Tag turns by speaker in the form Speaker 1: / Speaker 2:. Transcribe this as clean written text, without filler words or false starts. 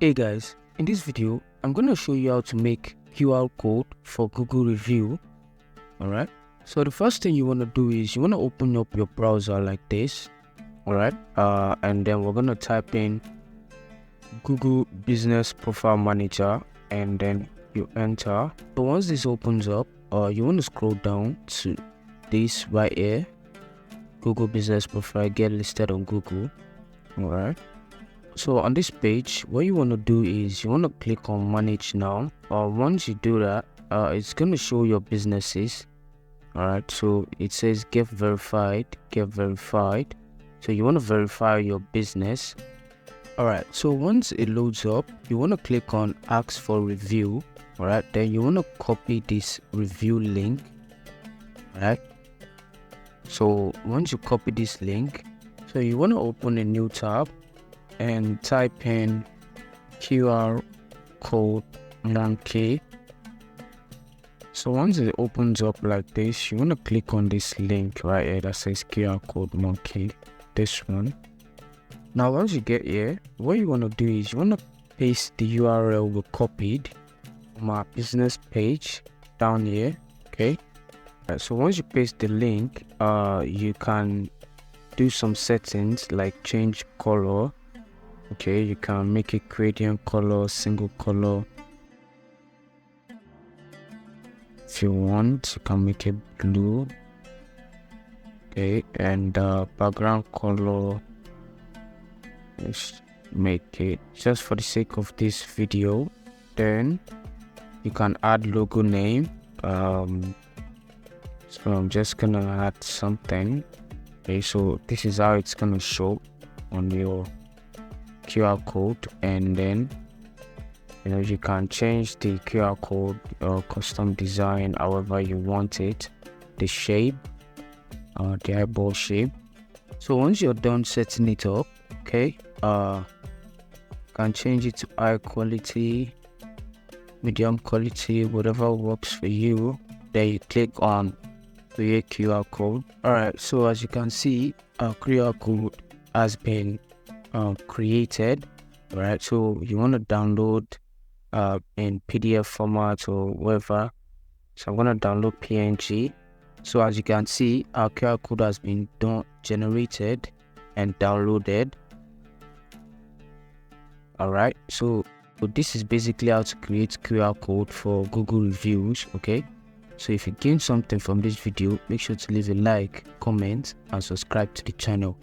Speaker 1: Hey guys, in this video, I'm going to show you how to make QR code for Google Review. Alright, so the first thing you want to do is you want to open up your browser like this. Alright, and then we're going to type in Google Business Profile Manager and then you enter. So once this opens up, you want to scroll down to this right here, Google Business Profile, get listed on Google. Alright. So on this page, what you want to do is you want to click on manage now. Once you do that, it's going to show your businesses. All right, so it says get verified. So you want to verify your business. All right, so once it loads up, you want to click on ask for review. All right, then you want to copy this review link. All right, so once you copy this link, so you want to open a new tab and type in QR code monkey. So once it opens up like this, you want to click on this link right here that says QR code monkey, this one. Now once you get here, what you want to do is you want to paste the URL we copied from our business page down here. Okay, so once you paste the link, you can do some settings like change color. Okay, you can make it gradient color, single color. If you want, you can make it blue. Okay, and background color, let's make it just for the sake of this video. Then you can add logo name. So I'm just gonna add something. Okay, so this is how it's gonna show on your QR code, and then you can change the QR code or custom design however you want it, the shape, the eyeball shape. So once you're done setting it up, okay, can change it to high quality, medium quality, whatever works for you. Then you click on create QR code. All right, so as you can see, our QR code has been created. All right, so you want to download in PDF format or whatever. So I'm going to download PNG. So as you can see, our QR code has been generated and downloaded. All right, so this is basically how to create QR code for Google Reviews. Okay, so if you gain something from this video, make sure to leave a like, comment and subscribe to the channel.